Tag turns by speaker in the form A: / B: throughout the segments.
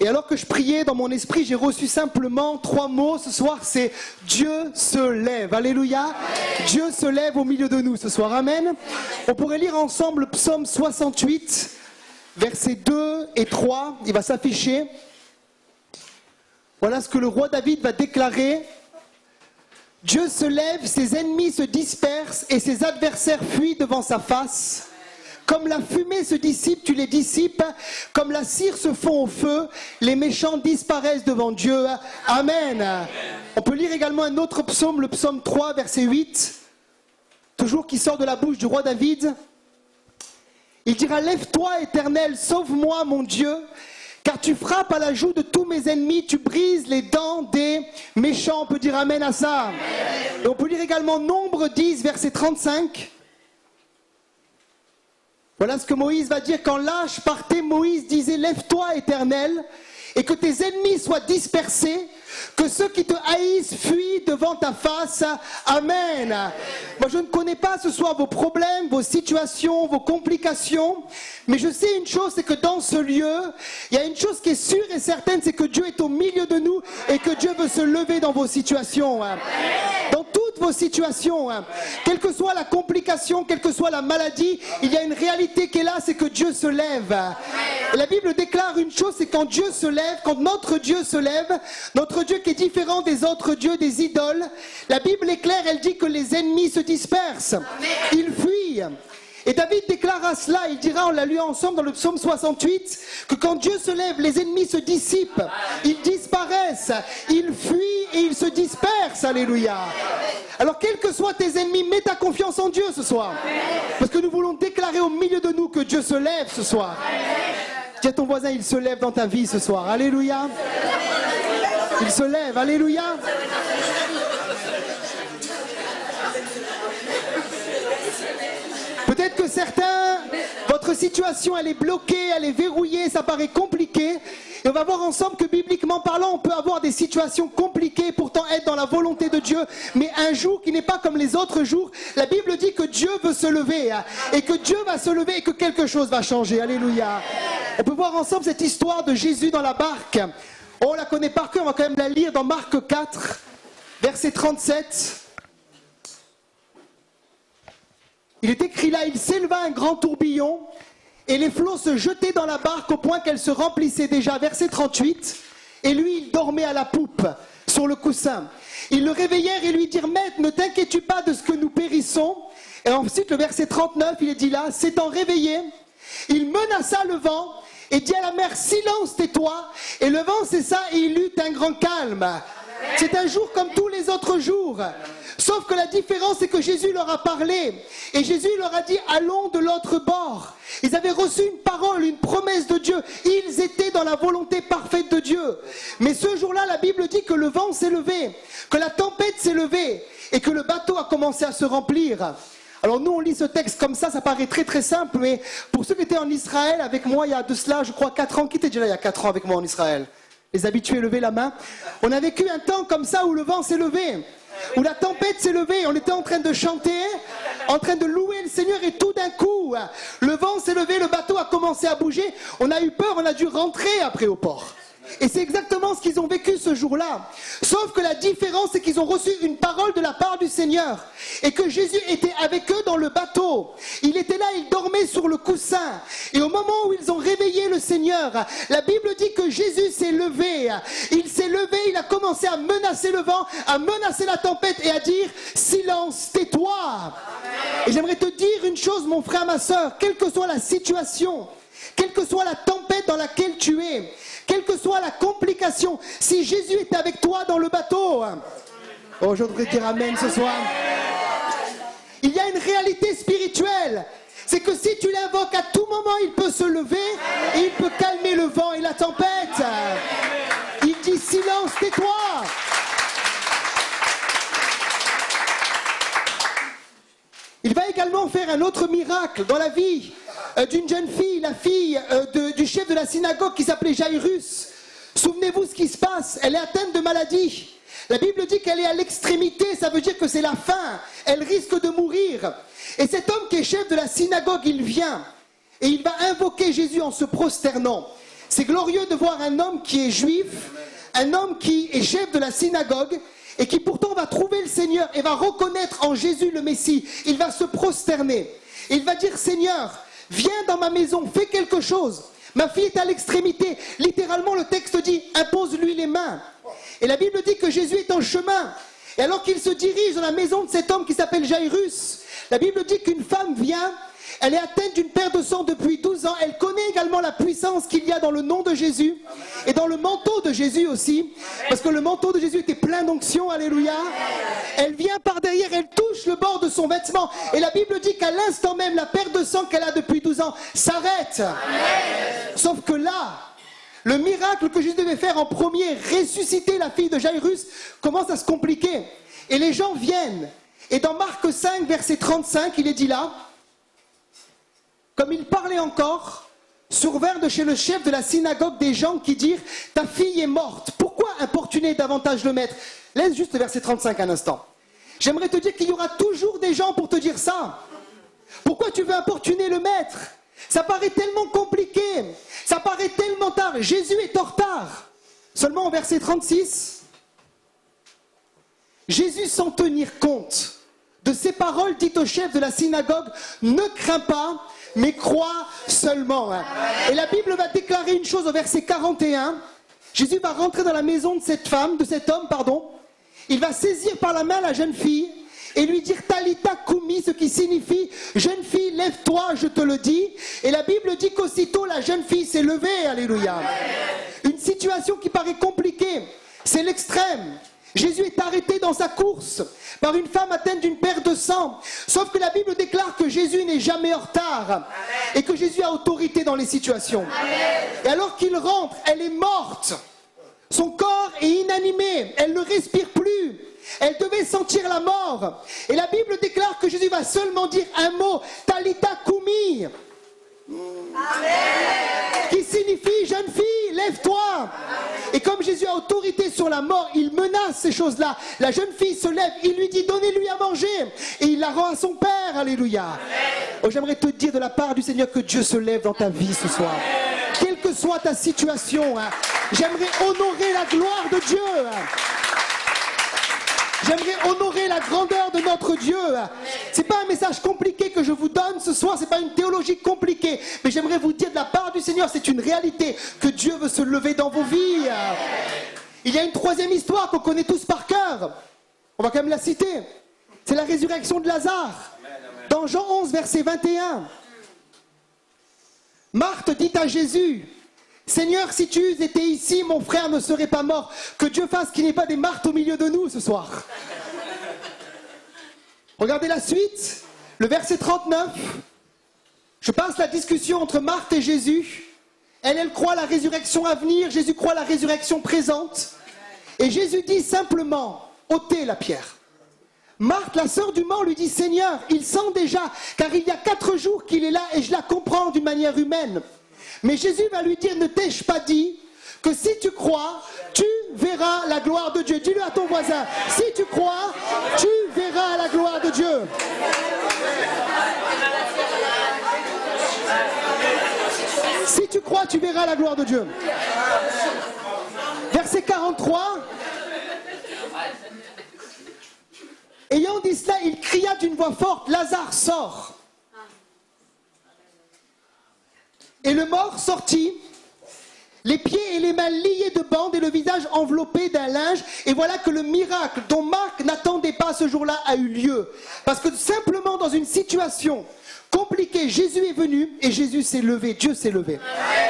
A: Et alors que je priais dans mon esprit, j'ai reçu simplement 3 mots ce soir, c'est Dieu se lève. Alléluia. Dieu se lève au milieu de nous ce soir. Amen. On pourrait lire ensemble le psaume 68, versets 2 et 3. Il va s'afficher. Voilà ce que le roi David va déclarer. Dieu se lève, ses ennemis se dispersent et ses adversaires fuient devant sa face. Comme la fumée se dissipe, tu les dissipes. Comme la cire se fond au feu, les méchants disparaissent devant Dieu. Amen. On peut lire également un autre psaume, le psaume 3, verset 8. Toujours qui sort de la bouche du roi David. Il dira, lève-toi, Éternel, sauve-moi, mon Dieu. Car tu frappes à la joue de tous mes ennemis, tu brises les dents des méchants. On peut dire amen à ça. Et on peut lire également Nombre 10, verset 35. Voilà ce que Moïse va dire quand l'âge partait. Moïse disait, lève-toi, Éternel, et que tes ennemis soient dispersés, que ceux qui te haïssent fuient devant ta face. Amen. Moi, je ne connais pas ce soir vos problèmes, vos situations, vos complications, mais je sais une chose, c'est que dans ce lieu, il y a une chose qui est sûre et certaine, c'est que Dieu est au milieu de nous et que Dieu veut se lever dans vos situations. Dans toutes vos situations, quelle que soit la complication, quelle que soit la maladie, il y a une réalité qui est là, c'est que Dieu se lève. Et la Bible déclare une chose, c'est quand Dieu se lève, quand notre Dieu se lève, notre Dieu qui est différent des autres dieux, des idoles, la Bible est claire, elle dit que les ennemis se dispersent, ils fuient. Et David déclara cela, il dira, on l'a lu ensemble dans le psaume 68, que quand Dieu se lève, les ennemis se dissipent, ils disparaissent, ils fuient et ils se dispersent, alléluia. Alors quels que soient tes ennemis, mets ta confiance en Dieu ce soir, parce que nous voulons déclarer au milieu de nous que Dieu se lève ce soir. Dis à ton voisin, il se lève dans ta vie ce soir, alléluia. Il se lève, alléluia. Peut-être que certains, votre situation elle est bloquée, elle est verrouillée, ça paraît compliqué. Et on va voir ensemble que bibliquement parlant, on peut avoir des situations compliquées, pourtant être dans la volonté de Dieu. Mais un jour qui n'est pas comme les autres jours, la Bible dit que Dieu veut se lever. Et que Dieu va se lever et que quelque chose va changer. Alléluia. On peut voir ensemble cette histoire de Jésus dans la barque. On la connaît par cœur, on va quand même la lire dans Marc 4, verset 37. Il est écrit là, il s'éleva un grand tourbillon et les flots se jetaient dans la barque au point qu'elle se remplissait déjà. Verset 38. Et lui, il dormait à la poupe, sur le coussin. Ils le réveillèrent et lui dirent, Maître, ne t'inquiètes-tu pas de ce que nous périssons? Et ensuite, le verset 39, il est dit là, s'étant réveillé, il menaça le vent et dit à la mer, silence, tais-toi. Et le vent cessa et il eut un grand calme. C'est un jour comme tous les autres jours. Sauf que la différence, c'est que Jésus leur a parlé. Et Jésus leur a dit, allons de l'autre bord. Ils avaient reçu une parole, une promesse de Dieu. Ils étaient dans la volonté parfaite de Dieu. Mais ce jour-là, la Bible dit que le vent s'est levé, que la tempête s'est levée et que le bateau a commencé à se remplir. Alors nous, on lit ce texte comme ça paraît très très simple. Mais pour ceux qui étaient en Israël avec moi, il y a de cela, je crois, 4 ans. Qui était déjà là il y a 4 ans avec moi en Israël? Les habitués, levez la main. On a vécu un temps comme ça où le vent s'est levé, où la tempête s'est levée, on était en train de chanter, en train de louer le Seigneur et tout d'un coup, le vent s'est levé, le bateau a commencé à bouger, on a eu peur, on a dû rentrer après au port. Et c'est exactement ce qu'ils ont vécu ce jour-là. Sauf que la différence, c'est qu'ils ont reçu une parole de la part du Seigneur. Et que Jésus était avec eux dans le bateau. Il était là, il dormait sur le coussin. Et au moment où ils ont réveillé le Seigneur, la Bible dit que Jésus s'est levé. Il s'est levé, il a commencé à menacer le vent, à menacer la tempête et à dire « Silence, tais-toi » Et j'aimerais te dire une chose, mon frère, ma soeur, quelle que soit la situation, quelle que soit la tempête dans laquelle tu es, quelle que soit la complication, si Jésus est avec toi dans le bateau, oh, je voudrais dire amen ce soir. Il y a une réalité spirituelle, c'est que si tu l'invoques à tout moment, il peut se lever et il peut calmer le vent et la tempête. Il dit silence, tais-toi. Il va également faire un autre miracle dans la vie d'une jeune fille, la fille du chef de la synagogue qui s'appelait Jairus. Souvenez-vous ce qui se passe, elle est atteinte de maladie. La Bible dit qu'elle est à l'extrémité, ça veut dire que c'est la fin, elle risque de mourir. Et cet homme qui est chef de la synagogue, il vient et il va invoquer Jésus en se prosternant. C'est glorieux de voir un homme qui est juif, un homme qui est chef de la synagogue, et qui pourtant va trouver le Seigneur et va reconnaître en Jésus le Messie. Il va se prosterner. Il va dire, Seigneur, viens dans ma maison, fais quelque chose. Ma fille est à l'extrémité. Littéralement, le texte dit, impose-lui les mains. Et la Bible dit que Jésus est en chemin. Et alors qu'il se dirige dans la maison de cet homme qui s'appelle Jairus, la Bible dit qu'une femme vient. Elle est atteinte d'une perte de sang depuis 12 ans. Elle connaît également la puissance qu'il y a dans le nom de Jésus et dans le manteau de Jésus aussi. Parce que le manteau de Jésus était plein d'onction, alléluia. Elle vient par derrière, elle touche le bord de son vêtement. Et la Bible dit qu'à l'instant même, la perte de sang qu'elle a depuis 12 ans s'arrête. Sauf que là, le miracle que Jésus devait faire en premier, ressusciter la fille de Jairus, commence à se compliquer. Et les gens viennent. Et dans Marc 5, verset 35, il est dit là, comme il parlait encore, survinrent de chez le chef de la synagogue des gens qui dirent « Ta fille est morte, pourquoi importuner davantage le maître ?» Laisse juste le verset 35 un instant. J'aimerais te dire qu'il y aura toujours des gens pour te dire ça. Pourquoi tu veux importuner le maître? Ça paraît tellement compliqué, ça paraît tellement tard. Jésus est en retard. Seulement au verset 36, Jésus, sans tenir compte de ces paroles, dit au chef de la synagogue « Ne crains pas, mais crois seulement. » Et la Bible va déclarer une chose au verset 41. Jésus va rentrer dans la maison de cette femme, de cet homme, pardon. Il va saisir par la main la jeune fille et lui dire Talitha Koumi, ce qui signifie jeune fille, lève-toi, je te le dis. Et la Bible dit qu'aussitôt la jeune fille s'est levée, alléluia. Une situation qui paraît compliquée, c'est l'extrême. Jésus est arrêté dans sa course par une femme atteinte d'une perte de sang. Sauf que la Bible déclare que Jésus n'est jamais en retard et que Jésus a autorité dans les situations. Et alors qu'il rentre, elle est morte. Son corps est inanimé, elle ne respire plus. Elle devait sentir la mort. Et la Bible déclare que Jésus va seulement dire un mot, Talitha Koumi. Qui signifie jeune fille, lève-toi. Et comme Jésus a autorité sur la mort, il menace ces choses-là. La jeune fille se lève, il lui dit donnez-lui à manger. Et il la rend à son père, alléluia. Oh, j'aimerais te dire de la part du Seigneur que Dieu se lève dans ta vie ce soir. Quelle que soit ta situation, j'aimerais honorer la gloire de Dieu. J'aimerais honorer la grandeur de notre Dieu. C'est pas un message compliqué que je vous donne ce soir, c'est pas une théologie compliquée, mais j'aimerais vous dire de la part du Seigneur, c'est une réalité que Dieu veut se lever dans vos vies. Il y a une troisième histoire qu'on connaît tous par cœur. On va quand même la citer. C'est la résurrection de Lazare. Dans Jean 11, verset 21. Marthe dit à Jésus, Seigneur, si tu étais ici, mon frère ne serait pas mort. Que Dieu fasse qu'il n'y ait pas des Marthes au milieu de nous ce soir. Regardez la suite, le verset 39. Je passe la discussion entre Marthe et Jésus. Elle croit à la résurrection à venir, Jésus croit à la résurrection présente. Et Jésus dit simplement, ôtez la pierre. Marthe, la sœur du mort, lui dit, Seigneur, il sent déjà, car il y a 4 jours qu'il est là et je la comprends d'une manière humaine. Mais Jésus va lui dire, ne t'ai-je pas dit que si tu crois, tu verras la gloire de Dieu. Dis-le à ton voisin, si tu crois, tu verras la gloire de Dieu. Si tu crois, tu verras la gloire de Dieu. Verset 43. Ayant dit cela, il cria d'une voix forte, Lazare, sort. Et le mort sortit, les pieds et les mains liés de bandes et le visage enveloppé d'un linge. Et voilà que le miracle dont Marc n'attendait pas ce jour-là a eu lieu. Parce que simplement dans une situation compliquée, Jésus est venu et Jésus s'est levé, Dieu s'est levé.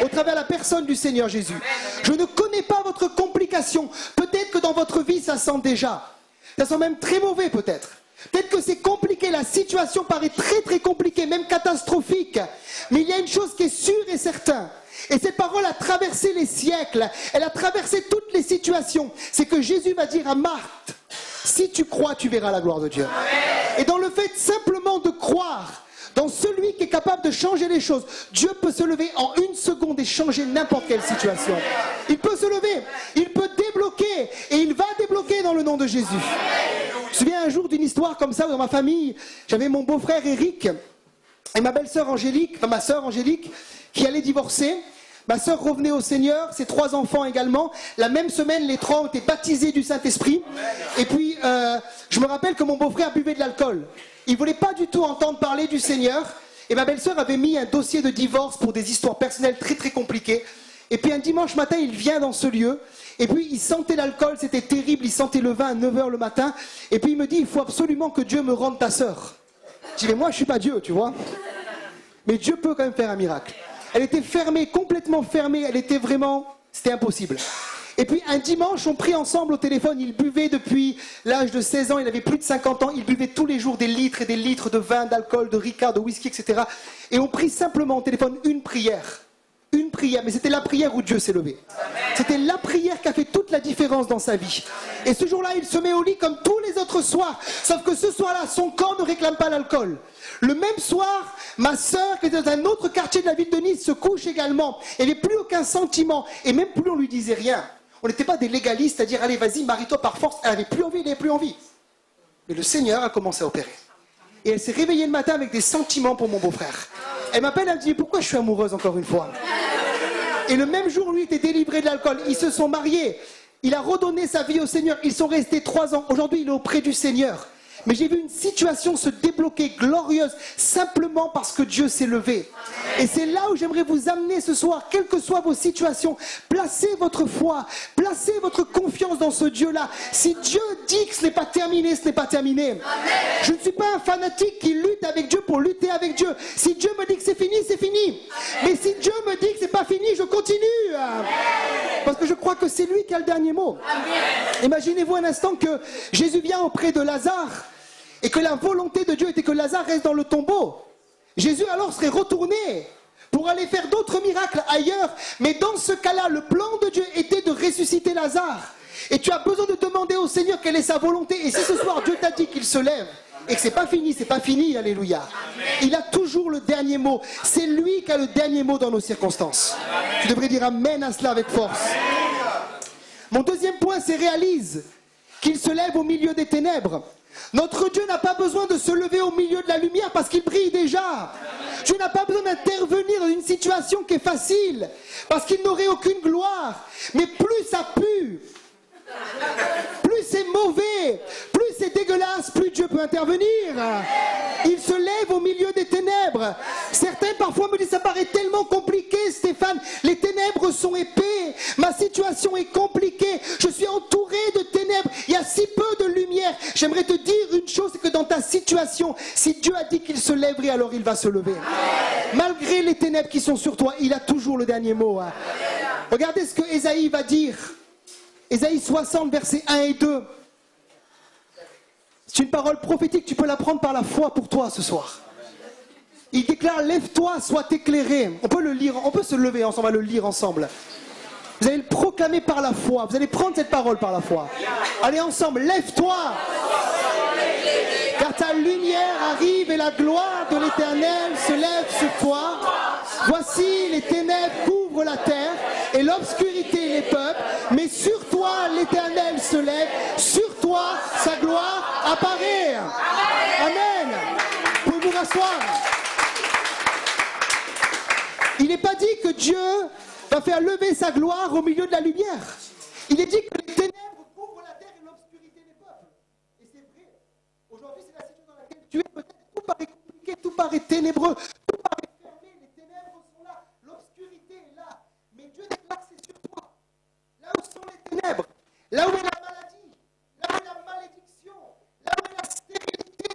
A: Au travers de la personne du Seigneur Jésus. Je ne connais pas votre complication. Peut-être que dans votre vie, ça sent déjà. Ça sent même très mauvais peut-être. Peut-être que c'est compliqué, la situation paraît très très compliquée, même catastrophique. Mais il y a une chose qui est sûre et certaine. Et cette parole a traversé les siècles, elle a traversé toutes les situations. C'est que Jésus va dire à Marthe, si tu crois, tu verras la gloire de Dieu. Amen. Et dans le fait simplement de croire, dans celui qui est capable de changer les choses, Dieu peut se lever en 1 seconde et changer n'importe quelle situation. Il peut se lever, il peut débloquer et il va débloquer dans le nom de Jésus. Je me souviens un jour d'une histoire comme ça dans ma famille. J'avais mon beau-frère Eric et ma belle-sœur Angélique, enfin ma sœur Angélique, qui allait divorcer. Ma sœur revenait au Seigneur, ses 3 enfants également. La même semaine, les 3 ont été baptisés du Saint-Esprit. Et puis, je me rappelle que mon beau-frère buvait de l'alcool. Il ne voulait pas du tout entendre parler du Seigneur. Et ma belle-sœur avait mis un dossier de divorce pour des histoires personnelles très très compliquées. Et puis un dimanche matin, il vient dans ce lieu. Et puis il sentait l'alcool, c'était terrible. Il sentait le vin à 9 h le matin. Et puis il me dit, il faut absolument que Dieu me rende ta sœur. Je dis, mais moi je ne suis pas Dieu, tu vois. Mais Dieu peut quand même faire un miracle. Elle était fermée, complètement fermée. Elle était vraiment... C'était impossible. Et puis un dimanche, on prit ensemble au téléphone. Il buvait depuis l'âge de 16 ans. Il avait plus de 50 ans. Il buvait tous les jours des litres et des litres de vin, d'alcool, de ricard, de whisky, etc. Et on prit simplement au téléphone une prière. Une prière, mais c'était la prière où Dieu s'est levé. C'était la prière qui a fait toute la différence dans sa vie. Et ce jour-là, il se met au lit comme tous les autres soirs. Sauf que ce soir-là, son corps ne réclame pas l'alcool. Le même soir, ma sœur, qui était dans un autre quartier de la ville de Nice, se couche également. Elle n'avait plus aucun sentiment. Et même plus on lui disait rien. On n'était pas des légalistes à dire, allez, vas-y, marie-toi par force. Elle n'avait plus envie, elle n'avait plus envie. Mais le Seigneur a commencé à opérer. Et elle s'est réveillée le matin avec des sentiments pour mon beau-frère. Elle m'appelle, elle me dit, pourquoi je suis amoureuse encore une fois? Et le même jour, lui était délivré de l'alcool. Ils se sont mariés. Il a redonné sa vie au Seigneur. Ils sont restés 3 ans. Aujourd'hui, il est auprès du Seigneur. Mais j'ai vu une situation se débloquer glorieuse simplement parce que Dieu s'est levé. Et c'est là où j'aimerais vous amener ce soir, quelles que soient vos situations. Placez votre foi, placez votre confiance dans ce Dieu-là. Si Dieu dit que ce n'est pas terminé, ce n'est pas terminé. Amen. Je ne suis pas un fanatique qui lutte avec Dieu pour lutter avec Dieu. Si Dieu me dit que c'est fini, c'est fini. Mais si Dieu me dit que c'est pas fini, je continue. Amen. Parce que je crois que c'est lui qui a le dernier mot. Imaginez-vous un instant que Jésus vient auprès de Lazare. Et que la volonté de Dieu était que Lazare reste dans le tombeau. Jésus alors serait retourné pour aller faire d'autres miracles ailleurs. Mais dans ce cas-là, le plan de Dieu était de ressusciter Lazare. Et tu as besoin de demander au Seigneur quelle est sa volonté. Et si ce soir Dieu t'a dit qu'il se lève et que c'est pas fini, alléluia. Amen. Il a toujours le dernier mot. C'est lui qui a le dernier mot dans nos circonstances. Amen. Tu devrais dire amen à cela avec force. Amen. Mon deuxième point, c'est réalise qu'il se lève au milieu des ténèbres. Notre Dieu n'a pas besoin de se lever au milieu de la lumière parce qu'il brille déjà. Dieu n'a pas besoin d'intervenir dans une situation qui est facile parce qu'il n'aurait aucune gloire. Mais plus ça pue, plus c'est mauvais, plus c'est dégueulasse, plus Dieu peut intervenir. Il se lève au milieu des ténèbres. Certains parfois me disent, ça paraît tellement compliqué, Stéphane. Les ténèbres sont épais. Ma situation est compliquée. Je suis entouré de ténèbres. Il y a si peu de lumière. J'aimerais te dire une chose, c'est que dans ta situation, si Dieu a dit qu'il se lèverait, alors il va se lever. Malgré les ténèbres qui sont sur toi, il a toujours le dernier mot. Regardez ce que Ésaïe va dire. Ésaïe 60, versets 1 et 2. C'est une parole prophétique, tu peux la prendre par la foi pour toi ce soir. Il déclare, lève-toi, sois éclairé. On peut le lire, on peut se lever ensemble, on va le lire ensemble. Vous allez le proclamer par la foi, vous allez prendre cette parole par la foi. Allez ensemble, lève-toi. Car ta lumière arrive et la gloire de l'Éternel se lève sur toi. Voici, les ténèbres couvrent la terre et l'obscurité les peuples, mais sur toi l'Éternel se lève, sur toi sa gloire apparaît. Amen. Vous pouvez vous rasseoir. Il n'est pas dit que Dieu va faire lever sa gloire au milieu de la lumière. Il est dit que les ténèbres couvrent la terre et l'obscurité des peuples. Et c'est vrai. Aujourd'hui, c'est la situation dans laquelle tu es. Peut-être tout paraît compliqué, tout paraît ténébreux, tout paraît fermé. Les ténèbres sont là, l'obscurité est là. Mais Dieu déclare que c'est sur toi. Là où sont les ténèbres, là où est la maladie, là où est la malédiction, là où est la stérilité,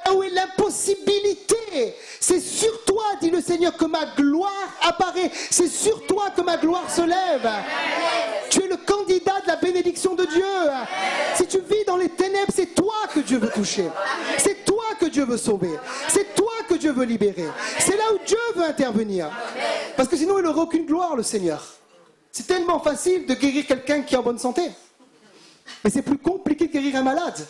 A: là où est l'impossibilité, c'est sur toi, dit le Seigneur, que ma gloire apparaît. C'est sur toi que ma gloire se lève. Tu es le candidat de la bénédiction de Dieu. Si tu vis dans les ténèbres, c'est toi que Dieu veut toucher. C'est toi que Dieu veut sauver. C'est toi que Dieu veut libérer. C'est là où Dieu veut intervenir. Parce que sinon, il n'aura aucune gloire, le Seigneur. C'est tellement facile de guérir quelqu'un qui est en bonne santé. Mais c'est plus compliqué de guérir un malade.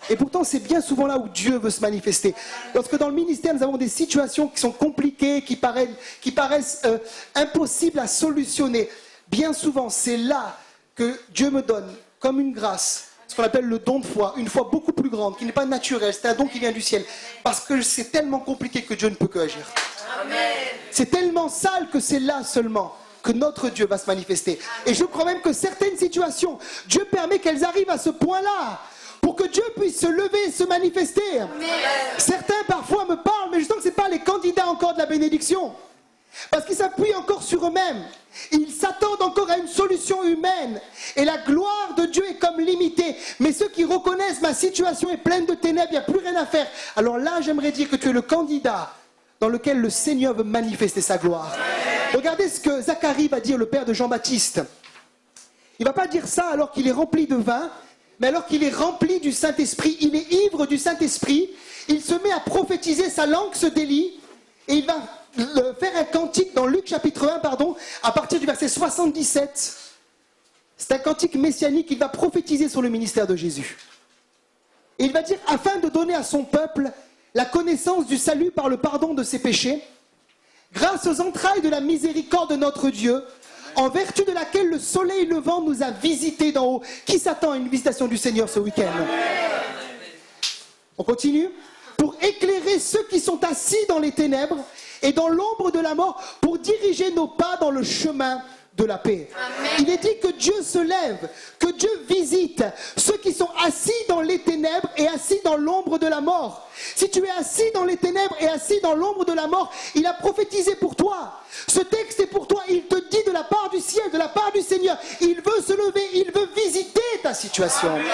A: Et pourtant, c'est bien souvent là où Dieu veut se manifester. Lorsque dans le ministère, nous avons des situations qui sont compliquées, qui paraissent impossibles à solutionner, bien souvent, c'est là que Dieu me donne, comme une grâce, ce qu'on appelle le don de foi, une foi beaucoup plus grande, qui n'est pas naturelle, c'est un don qui vient du ciel. Parce que c'est tellement compliqué que Dieu ne peut que agir. C'est tellement sale que c'est là seulement que notre Dieu va se manifester. Et je crois même que certaines situations, Dieu permet qu'elles arrivent à ce point-là, pour que Dieu puisse se lever et se manifester. Amen. Certains parfois me parlent, mais je sens que ce n'est pas les candidats encore de la bénédiction. Parce qu'ils s'appuient encore sur eux-mêmes. Ils s'attendent encore à une solution humaine. Et la gloire de Dieu est comme limitée. Mais ceux qui reconnaissent ma situation est pleine de ténèbres, il n'y a plus rien à faire. Alors là, j'aimerais dire que tu es le candidat dans lequel le Seigneur veut manifester sa gloire. Regardez ce que Zacharie va dire, le père de Jean-Baptiste. Il ne va pas dire ça alors qu'il est rempli de vin, mais alors qu'il est rempli du Saint-Esprit. Il est ivre du Saint-Esprit. Il se met à prophétiser, sa langue se délie. Et il va faire un cantique dans Luc chapitre 1, à partir du verset 77. C'est un cantique messianique, il va prophétiser sur le ministère de Jésus. Et il va dire, afin de donner à son peuple la connaissance du salut par le pardon de ses péchés, grâce aux entrailles de la miséricorde de notre Dieu, en vertu de laquelle le soleil levant nous a visités d'en haut. Qui s'attend à une visitation du Seigneur ce week-end? On continue. Pour éclairer ceux qui sont assis dans les ténèbres et dans l'ombre de la mort, pour diriger nos pas dans le chemin de la paix. Amen. Il est dit que Dieu se lève, que Dieu visite ceux qui sont assis dans les ténèbres et assis dans l'ombre de la mort. Si tu es assis dans les ténèbres et assis dans l'ombre de la mort, il a prophétisé pour toi. Ce texte est pour toi, il te dit de la part du ciel, de la part du Seigneur. Il veut se lever, il veut visiter ta situation. Amen.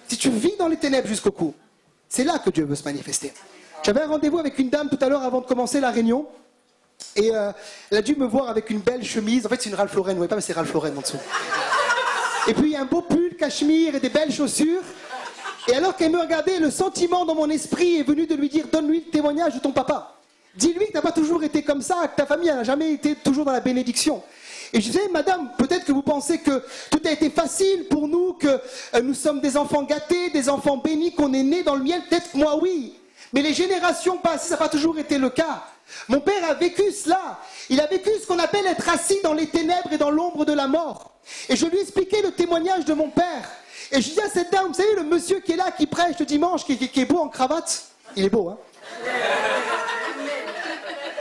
A: Si tu vis dans les ténèbres jusqu'au cou, c'est là que Dieu veut se manifester. J'avais un rendez-vous avec une dame tout à l'heure avant de commencer la réunion. Et elle a dû me voir avec une belle chemise. En fait, c'est une Ralph Lauren, vous voyez pas, mais c'est Ralph Lauren en dessous. Et puis, un beau pull, cachemire et des belles chaussures. Et alors qu'elle me regardait, le sentiment dans mon esprit est venu de lui dire, donne-lui le témoignage de ton papa. Dis-lui que tu n'as pas toujours été comme ça, que ta famille n'a jamais été toujours dans la bénédiction. Et je disais, madame, peut-être que vous pensez que tout a été facile pour nous, que nous sommes des enfants gâtés, des enfants bénis, qu'on est nés dans le miel. Peut-être que moi, oui. Mais les générations passées, ça n'a pas toujours été le cas. Mon père a vécu cela. Il a vécu ce qu'on appelle être assis dans les ténèbres et dans l'ombre de la mort. Et je lui expliquais le témoignage de mon père. Et je disais à cette dame, vous savez, le monsieur qui est là, qui prêche le dimanche, qui est beau en cravate. Il est beau, hein?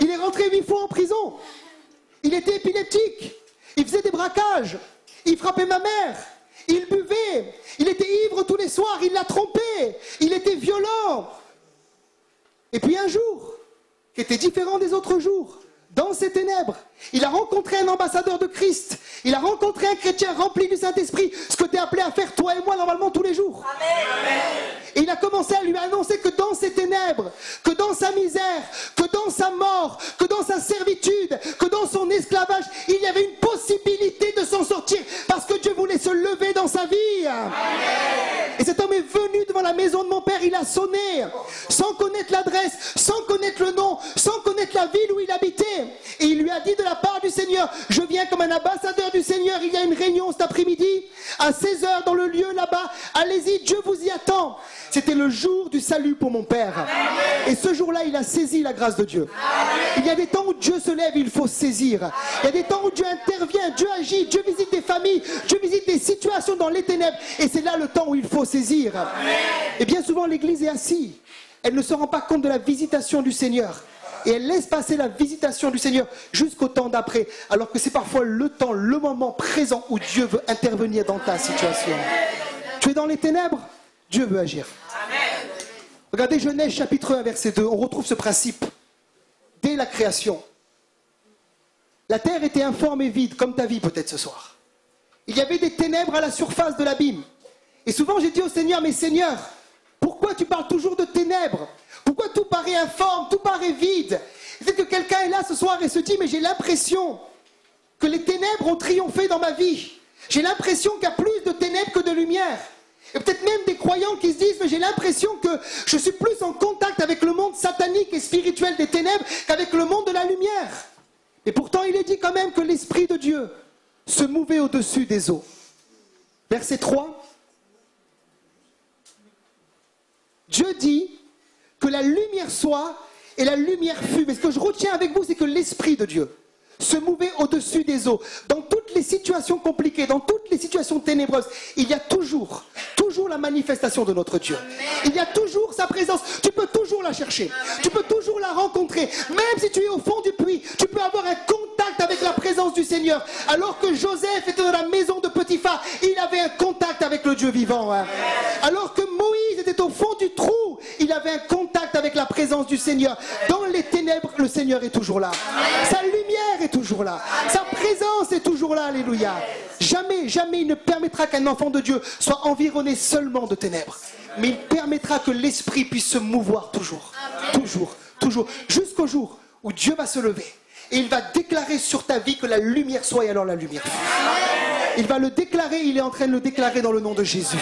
A: Il est rentré 8 fois en prison. Il était épileptique. Il faisait des braquages. Il frappait ma mère. Il buvait. Il était ivre tous les soirs. Il l'a trompé. Il était violent. Et puis un jour, qui était différent des autres jours, dans ces ténèbres, il a rencontré un ambassadeur de Christ. Il a rencontré un chrétien rempli du Saint-Esprit, ce que tu es appelé à faire toi et moi normalement tous les jours. Amen. Et il a commencé à lui annoncer que dans ses ténèbres, que dans sa misère, que dans sa mort, que dans sa servitude, que dans son esclavage, il y avait une possibilité de s'en sortir parce que Dieu voulait se lever dans sa vie. Amen. Et cet homme est venu devant la maison de mon père, il a sonné, sans connaître l'adresse, sans connaître le nom, sans connaître la ville où il habitait. Et il lui a dit de la part du Seigneur, je viens comme un ambassadeur du Seigneur, il y a une réunion cet après-midi, à 16h dans le lieu là-bas, allez-y, Dieu vous y attend. C'était le jour du salut pour mon père. Amen. Et ce jour-là, il a saisi la grâce de Dieu. Amen. Il y a des temps où Dieu se lève, il faut saisir. Amen. Il y a des temps où Dieu intervient, Dieu agit, Dieu visite des familles, Dieu visite des situations dans les ténèbres. Et c'est là le temps où il faut saisir. Amen. Et bien souvent, l'Église est assise. Elle ne se rend pas compte de la visitation du Seigneur. Et elle laisse passer la visitation du Seigneur jusqu'au temps d'après, alors que c'est parfois le temps, le moment présent où Dieu veut intervenir dans ta situation. Tu es dans les ténèbres, Dieu veut agir. Amen. Regardez Genèse chapitre 1 verset 2, on retrouve ce principe. Dès la création, la terre était informe et vide, comme ta vie peut-être ce soir. Il y avait des ténèbres à la surface de l'abîme. Et souvent j'ai dit au Seigneur, mais Seigneur, pourquoi tu parles toujours de ténèbres? Pourquoi tout paraît informe, tout paraît vide? C'est que quelqu'un est là ce soir et se dit, mais j'ai l'impression que les ténèbres ont triomphé dans ma vie. J'ai l'impression qu'il y a plus de ténèbres que de lumière. Et peut-être même des croyants qui se disent, mais j'ai l'impression que je suis plus en contact avec le monde satanique et spirituel des ténèbres qu'avec le monde de la lumière. Et pourtant, il est dit quand même que l'Esprit de Dieu se mouvait au-dessus des eaux. Verset 3. Dieu dit que la lumière soit et la lumière fut. Mais ce que je retiens avec vous, c'est que l'Esprit de Dieu se mouvait au-dessus des eaux. Dans toutes les situations compliquées, dans toutes les situations ténébreuses, il y a toujours la manifestation de notre Dieu. Amen. Il y a toujours sa présence. Tu peux toujours la chercher. Amen. Tu peux toujours la la rencontrer. Même si tu es au fond du puits, tu peux avoir un contact avec la présence du Seigneur. Alors que Joseph était dans la maison de Potiphar, il avait un contact avec le Dieu vivant. Hein. Alors que Moïse était au fond du trou, il avait un contact avec la présence du Seigneur. Dans les ténèbres, le Seigneur est toujours là. Sa lumière est toujours là. Sa présence est toujours là. Alléluia. Jamais, jamais il ne permettra qu'un enfant de Dieu soit environné seulement de ténèbres. Mais il permettra que l'esprit puisse se mouvoir toujours. Toujours, toujours. Jusqu'au jour où Dieu va se lever. Et il va déclarer sur ta vie que la lumière soit, et alors la lumière. Il va le déclarer, il est en train de le déclarer dans le nom de Jésus.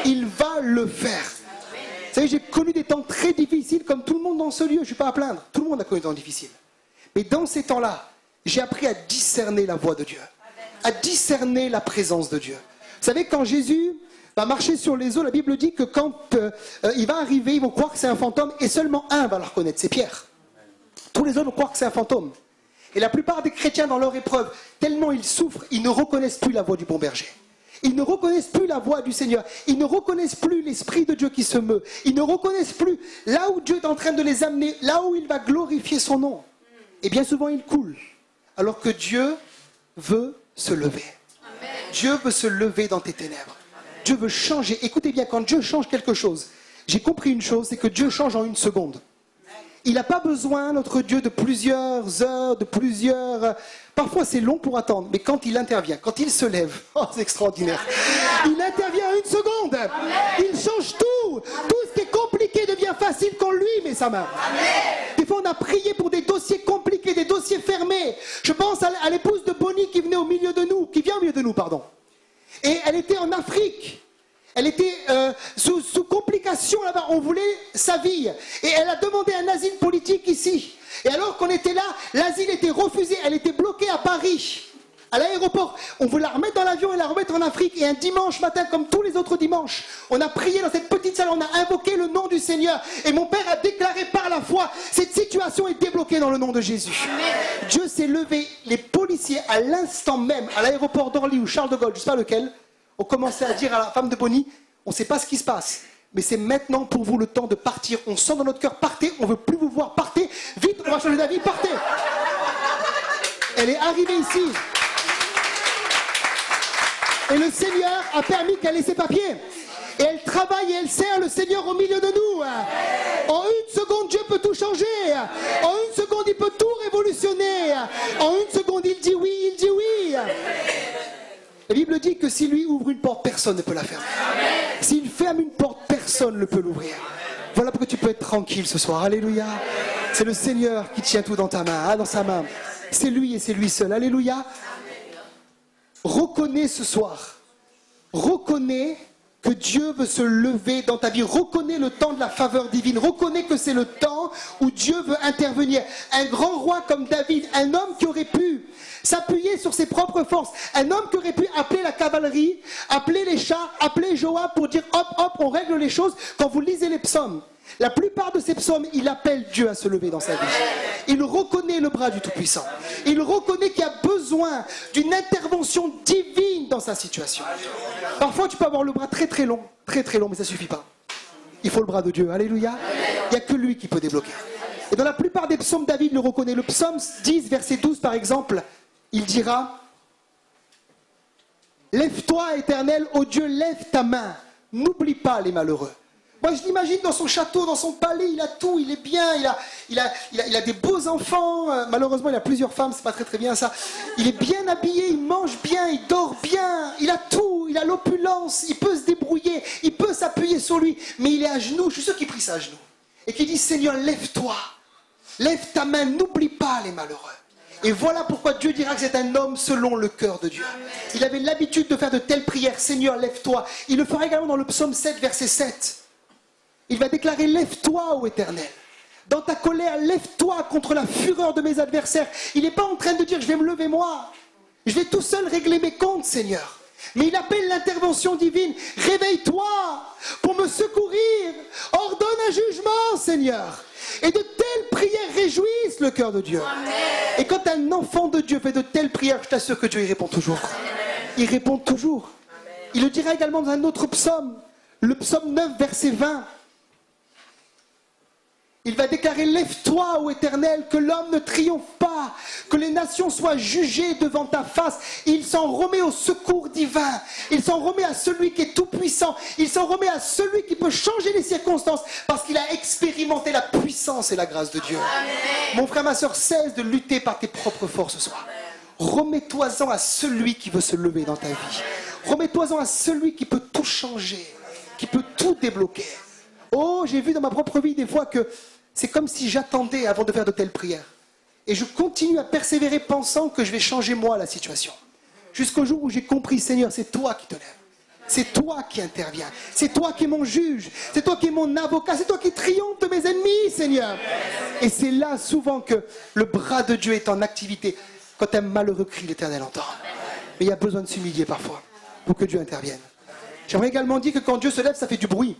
A: Il va le faire. Vous savez, j'ai connu des temps très difficiles, comme tout le monde dans ce lieu, je ne suis pas à plaindre. Tout le monde a connu des temps difficiles. Mais dans ces temps-là, j'ai appris à discerner la voix de Dieu. À discerner la présence de Dieu. Vous savez, quand Jésus va marcher sur les eaux, la Bible dit que quand il va arriver, ils vont croire que c'est un fantôme, et seulement un va le reconnaître, c'est Pierre. Tous les autres vont croire que c'est un fantôme. Et la plupart des chrétiens dans leur épreuve, tellement ils souffrent, ils ne reconnaissent plus la voix du bon berger. Ils ne reconnaissent plus la voix du Seigneur. Ils ne reconnaissent plus l'Esprit de Dieu qui se meut. Ils ne reconnaissent plus là où Dieu est en train de les amener, là où il va glorifier son nom. Et bien souvent, ils coulent. Alors que Dieu veut se lever. Amen. Dieu veut se lever dans tes ténèbres. Amen. Dieu veut changer. Écoutez bien, quand Dieu change quelque chose, j'ai compris une chose, c'est que Dieu change en une seconde. Il n'a pas besoin, notre Dieu, de plusieurs heures, de plusieurs... Parfois, c'est long pour attendre, mais quand il intervient, quand il se lève, oh, c'est extraordinaire. Il intervient en une seconde. Il change tout. Tout ce qui est compliqué devient facile quand lui met sa main. Des fois, on a prié pour des dossiers compliqués, des dossiers fermés. Je pense à l'épouse de Bonnie qui venait au milieu de nous, qui vient au milieu de nous, pardon. Et elle était en Afrique. Elle était sous complication là-bas, on voulait sa vie. Et elle a demandé un asile politique ici. Et alors qu'on était là, l'asile était refusé, elle était bloquée à Paris, à l'aéroport. On voulait la remettre dans l'avion et la remettre en Afrique. Et un dimanche matin, comme tous les autres dimanches, on a prié dans cette petite salle, on a invoqué le nom du Seigneur. Et mon père a déclaré par la foi, cette situation est débloquée dans le nom de Jésus. Amen. Dieu s'est levé, les policiers à l'instant même, à l'aéroport d'Orly ou Charles de Gaulle, je ne sais pas lequel, ont commencé à dire à la femme de Bonnie, on ne sait pas ce qui se passe, mais c'est maintenant pour vous le temps de partir. On sent dans notre cœur, partez, on ne veut plus vous voir, partez, vite, on va changer d'avis, partez. Elle est arrivée ici. Et le Seigneur a permis qu'elle ait ses papiers. Et elle travaille et elle sert le Seigneur au milieu de nous. En une seconde, Dieu peut tout changer. En une seconde, il peut tout révolutionner. En une seconde, il dit oui, il dit oui. La Bible dit que si lui ouvre une porte, personne ne peut la fermer. S'il ferme une porte, personne ne peut l'ouvrir. Voilà pourquoi tu peux être tranquille ce soir. Alléluia. C'est le Seigneur qui tient tout dans ta main, dans sa main. C'est lui et c'est lui seul. Alléluia. Reconnais ce soir. Reconnais que Dieu veut se lever dans ta vie. Reconnais le temps de la faveur divine. Reconnais que c'est le temps où Dieu veut intervenir. Un grand roi comme David, un homme qui aurait pu s'appuyer sur ses propres forces, un homme qui aurait pu appeler la cavalerie, appeler les chars, appeler Joab pour dire hop, hop, on règle les choses. Quand vous lisez les psaumes, la plupart de ces psaumes, il appelle Dieu à se lever dans sa vie. Il reconnaît le bras du Tout-Puissant. Il reconnaît qu'il y a besoin d'une intervention divine dans sa situation. Parfois, tu peux avoir le bras très très long, mais ça ne suffit pas. Il faut le bras de Dieu. Alléluia. Il n'y a que lui qui peut débloquer. Et dans la plupart des psaumes, David le reconnaît. Le psaume 10, verset 12, par exemple, il dira « Lève-toi, Éternel, ô Dieu, lève ta main, n'oublie pas les malheureux. » Moi, je l'imagine dans son château, dans son palais, il a tout, il est bien, il a des beaux enfants. Malheureusement, il a plusieurs femmes, c'est pas très très bien ça. Il est bien habillé, il mange bien, il dort bien, il a tout, il a l'opulence, il peut se débrouiller, il peut s'appuyer sur lui, mais il est à genoux. Je suis sûr qu'il prie ça à genoux. Et qu'il dit, Seigneur, lève-toi, lève ta main, n'oublie pas les malheureux. Et voilà pourquoi Dieu dira que c'est un homme selon le cœur de Dieu. Il avait l'habitude de faire de telles prières. Seigneur, lève-toi. Il le fera également dans le psaume 7, verset 7. Il va déclarer, lève-toi, ô Éternel. Dans ta colère, lève-toi contre la fureur de mes adversaires. Il n'est pas en train de dire, je vais me lever moi. Je vais tout seul régler mes comptes, Seigneur. Mais il appelle l'intervention divine. Réveille-toi pour me secourir. Ordonne un jugement, Seigneur. Et de telles prières réjouissent le cœur de Dieu. Amen. Et quand un enfant de Dieu fait de telles prières, je t'assure que Dieu y répond toujours. Amen. Il répond toujours. Amen. Il le dira également dans un autre psaume, le psaume 9, verset 20. Il va déclarer, lève-toi, ô Éternel, que l'homme ne triomphe pas, que les nations soient jugées devant ta face. Il s'en remet au secours divin. Il s'en remet à celui qui est tout-puissant. Il s'en remet à celui qui peut changer les circonstances parce qu'il a expérimenté la puissance et la grâce de Dieu. Amen. Mon frère, ma soeur, cesse de lutter par tes propres forces ce soir. Remets-toi-en à celui qui veut se lever dans ta vie. Remets-toi-en à celui qui peut tout changer, qui peut tout débloquer. Oh, j'ai vu dans ma propre vie des fois que c'est comme si j'attendais avant de faire de telles prières. Et je continue à persévérer pensant que je vais changer moi la situation. Jusqu'au jour où j'ai compris, Seigneur, c'est toi qui te lèves. C'est toi qui interviens. C'est toi qui es mon juge. C'est toi qui es mon avocat. C'est toi qui triomphe de mes ennemis, Seigneur. Et c'est là souvent que le bras de Dieu est en activité. Quand un malheureux crie, l'Éternel entend. Mais il y a besoin de s'humilier parfois pour que Dieu intervienne. J'aimerais également dire que quand Dieu se lève, ça fait du bruit.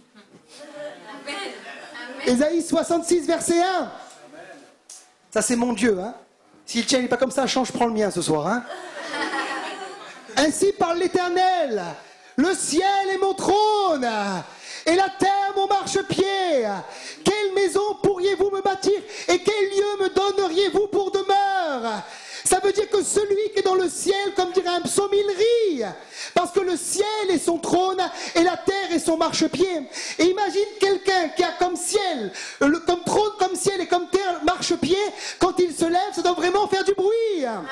A: Ésaïe 66, verset 1. Ça, c'est mon Dieu. Hein. Si le tien n'est pas comme ça, change, prends le mien ce soir. Hein. Ainsi parle l'Éternel. Le ciel est mon trône et la terre mon marchepied. Quelle maison pourriez-vous me bâtir et quel lieu me donneriez-vous pour demeure? Ça veut dire que celui qui est dans le ciel, comme dirait un psaume, il rit. Parce que le ciel est son trône et la terre est son marchepied. Et imagine quelqu'un qui a comme ciel, comme trône, comme ciel et comme terre, marchepied. Quand il se lève, ça doit vraiment faire du bruit. Amen.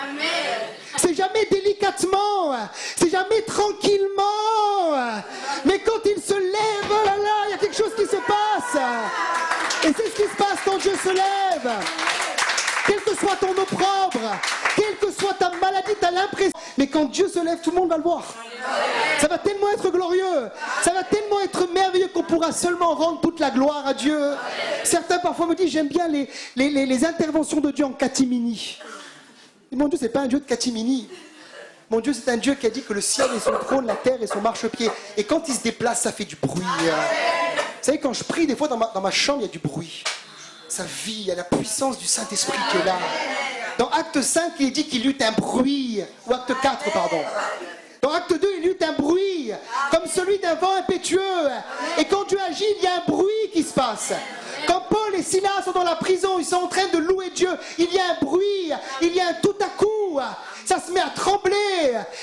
A: C'est jamais délicatement, c'est jamais tranquillement. Mais quand il se lève, oh là là, il y a quelque chose qui se passe. Et c'est ce qui se passe quand Dieu se lève. Quel que soit ton opprobre, quelle que soit ta maladie, tu as l'impression. Mais quand Dieu se lève, tout le monde va le voir. Ça va tellement être glorieux, ça va tellement être merveilleux qu'on pourra seulement rendre toute la gloire à Dieu. Certains parfois me disent, j'aime bien les interventions de Dieu en catimini. Et mon Dieu, c'est pas un Dieu de catimini. Mon Dieu, c'est un Dieu qui a dit que le ciel est son trône, la terre est son marchepied. Et quand il se déplace, ça fait du bruit. Vous savez, quand je prie, des fois dans ma chambre, il y a du bruit. Ça vit, il y a la puissance du Saint-Esprit qui est là. Dans Acte 5, il est dit qu'il y eut un bruit, ou Acte 4, pardon. Dans Acte 2, il y eut un bruit, comme celui d'un vent impétueux. Et quand Dieu agit, il y a un bruit qui se passe. Quand Paul et Silas sont dans la prison, ils sont en train de louer Dieu, il y a un bruit, il y a un tout à coup. Ça se met à trembler,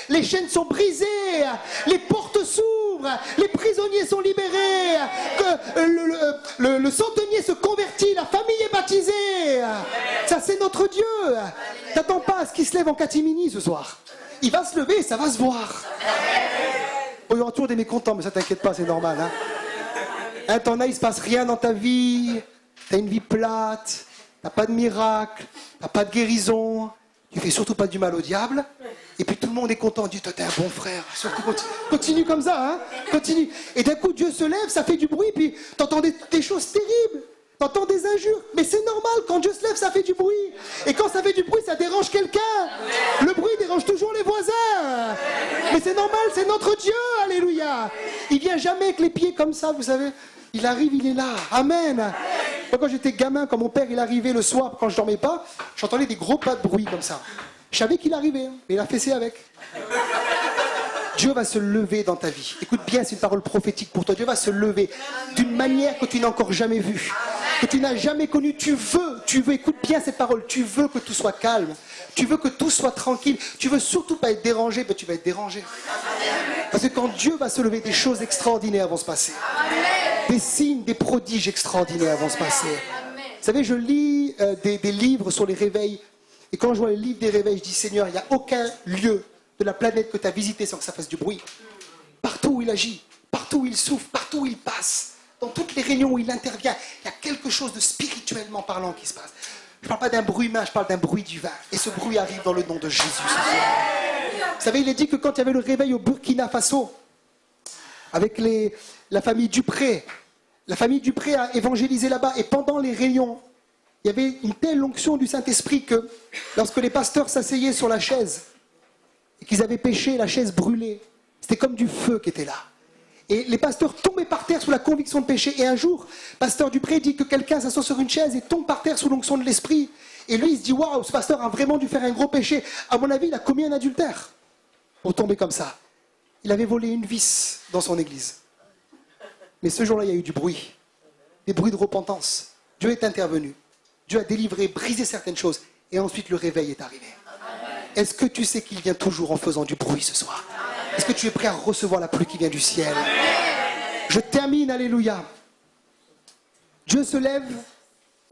A: les chaînes sont brisées, les portes s'ouvrent, les prisonniers sont libérés, le centenier se convertit, la famille est baptisée. Ça, c'est notre Dieu. T'attends pas à ce qu'il se lève en catimini ce soir. Il va se lever, ça va se voir. Bon, il y aura toujours des mécontents, mais ça t'inquiète pas, c'est normal. Hein, t'en as, il se passe rien dans ta vie, t'as une vie plate, t'as pas de miracle, t'as pas de guérison. Tu fais surtout pas du mal au diable. Et puis tout le monde est content. Dieu, toi, t'es un bon frère. Surtout continue comme ça, hein. Continue. Et d'un coup, Dieu se lève, ça fait du bruit, puis t'entends des choses terribles. T'entends des injures. Mais c'est normal, quand Dieu se lève, ça fait du bruit. Et quand ça fait du bruit, ça dérange quelqu'un. Le bruit dérange toujours les voisins. Mais c'est normal, c'est notre Dieu. Alléluia. Il vient jamais avec les pieds comme ça, vous savez. Il arrive, il est là. Amen. Moi, quand j'étais gamin, quand mon père il arrivait le soir, quand je dormais pas, j'entendais des gros pas de bruit comme ça. Je savais qu'il arrivait, mais il a fessé avec. Dieu va se lever dans ta vie. Écoute bien, c'est une parole prophétique pour toi. Dieu va se lever d'une manière que tu n'as encore jamais vue, que tu n'as jamais connue. Tu veux, écoute bien cette parole, tu veux que tout soit calme, tu veux que tout soit tranquille, tu veux surtout pas être dérangé, mais tu vas être dérangé. Parce que quand Dieu va se lever, des choses extraordinaires vont se passer. Des signes, des prodiges extraordinaires vont se passer. Vous savez, je lis des livres sur les réveils, et quand je vois les livres des réveils, je dis, Seigneur, il n'y a aucun lieu de la planète que tu as visité sans que ça fasse du bruit. Partout où il agit, partout où il souffle, partout où il passe, dans toutes les réunions où il intervient, il y a quelque chose de spirituellement parlant qui se passe. Je ne parle pas d'un bruit humain, je parle d'un bruit divin. Et ce bruit arrive dans le nom de Jésus. Vous savez, il est dit que quand il y avait le réveil au Burkina Faso, avec la famille Dupré a évangélisé là-bas, et pendant les réunions, il y avait une telle onction du Saint-Esprit que lorsque les pasteurs s'asseyaient sur la chaise, et qu'ils avaient péché, la chaise brûlée, c'était comme du feu qui était là. Et les pasteurs tombaient par terre sous la conviction de péché. Et un jour, pasteur Dupré dit que quelqu'un s'assoit sur une chaise et tombe par terre sous l'onction de l'esprit. Et lui, il se dit, waouh, ce pasteur a vraiment dû faire un gros péché. À mon avis, il a commis un adultère pour tomber comme ça. Il avait volé une vis dans son église. Mais ce jour-là, il y a eu du bruit. Des bruits de repentance. Dieu est intervenu. Dieu a délivré, brisé certaines choses. Et ensuite, le réveil est arrivé. Est-ce que tu sais qu'il vient toujours en faisant du bruit ce soir? Est-ce que tu es prêt à recevoir la pluie qui vient du ciel? Je termine, alléluia. Dieu se lève,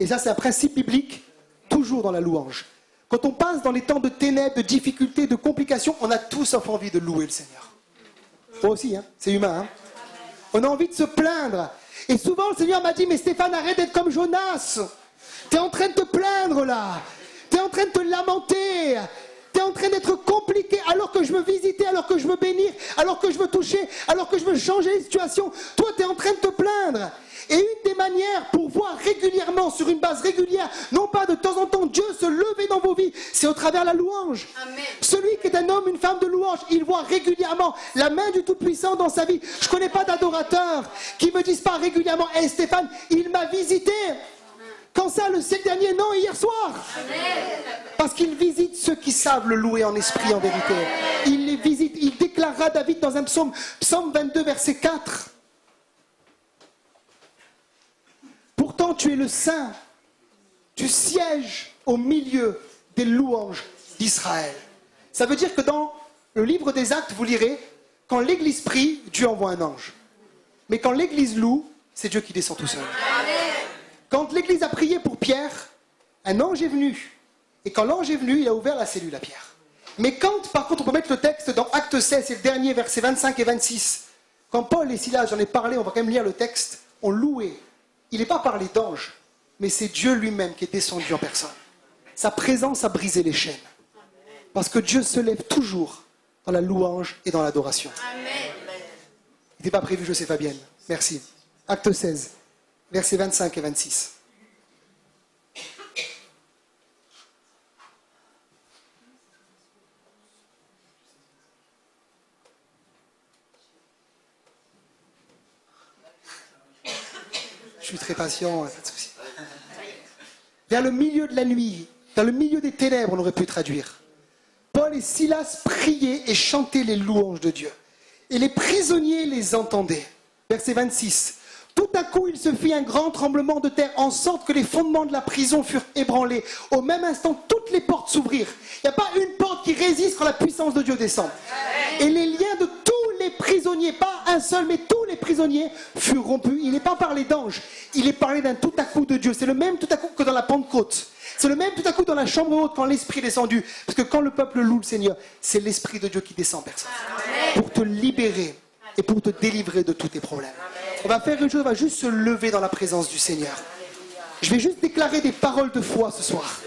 A: et ça c'est un principe biblique, toujours dans la louange. Quand on passe dans les temps de ténèbres, de difficultés, de complications, on a tous envie de louer le Seigneur. Moi aussi, hein, c'est humain. Hein. On a envie de se plaindre. Et souvent le Seigneur m'a dit, mais Stéphane, arrête d'être comme Jonas. Tu es en train de te plaindre là. Tu es en train de te lamenter. Tu es en train d'être compliqué alors que je veux visiter, alors que je veux bénir, alors que je veux toucher, alors que je veux changer les situations. Toi, tu es en train de te plaindre. Et une des manières pour voir régulièrement, sur une base régulière, non pas de temps en temps, Dieu se lever dans vos vies, c'est au travers de la louange. Amen. Celui qui est un homme, une femme de louange, il voit régulièrement la main du Tout-Puissant dans sa vie. Je ne connais pas d'adorateurs qui me disent pas régulièrement, hey Stéphane, il m'a visité. Quand ça, le siècle dernier, non, hier soir. Amen. Parce qu'il visite ceux qui savent le louer en esprit, en vérité. Il les visite, il déclarera David dans un psaume, psaume 22, verset 4. Pourtant, tu es le Saint. Tu sièges au milieu des louanges d'Israël. Ça veut dire que dans le livre des Actes, vous lirez, quand l'Église prie, Dieu envoie un ange. Mais quand l'Église loue, c'est Dieu qui descend tout seul. Quand l'Église a prié pour Pierre, un ange est venu. Et quand l'ange est venu, il a ouvert la cellule à Pierre. Mais quand, par contre, on peut mettre le texte dans Acte 16, c'est le dernier, versets 25 et 26. Quand Paul et Silas, j'en ai parlé, on va quand même lire le texte, ont loué. Il n'est pas parlé d'ange, mais c'est Dieu lui-même qui est descendu en personne. Sa présence a brisé les chaînes. Parce que Dieu se lève toujours dans la louange et dans l'adoration. Il n'était pas prévu, je sais Fabienne. Merci. Acte 16, versets 25 et 26. Je suis très patient, pas de souci. Vers le milieu de la nuit, dans le milieu des ténèbres, on aurait pu traduire. Paul et Silas priaient et chantaient les louanges de Dieu. Et les prisonniers les entendaient. Verset 26. Tout à coup, il se fit un grand tremblement de terre, en sorte que les fondements de la prison furent ébranlés. Au même instant, toutes les portes s'ouvrirent. Il n'y a pas une porte qui résiste quand la puissance de Dieu descend. Et les liens de tous les prisonniers, pas un seul, mais tous les prisonniers furent rompus. Il n'est pas parlé d'ange, il est parlé d'un tout à coup de Dieu. C'est le même tout à coup que dans la Pentecôte. C'est le même tout à coup dans la chambre haute quand l'Esprit est descendu. Parce que quand le peuple loue le Seigneur, c'est l'Esprit de Dieu qui descend, personne. Pour te libérer et pour te délivrer de tous tes problèmes. On va faire une chose, on va juste se lever dans la présence du Seigneur. Je vais juste déclarer des paroles de foi ce soir.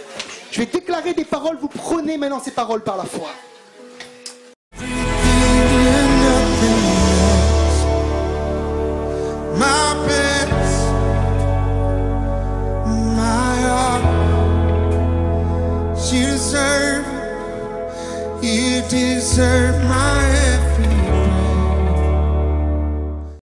A: Je vais déclarer des paroles, vous prenez maintenant ces paroles par la foi.
B: My best, my heart, you deserve my everything.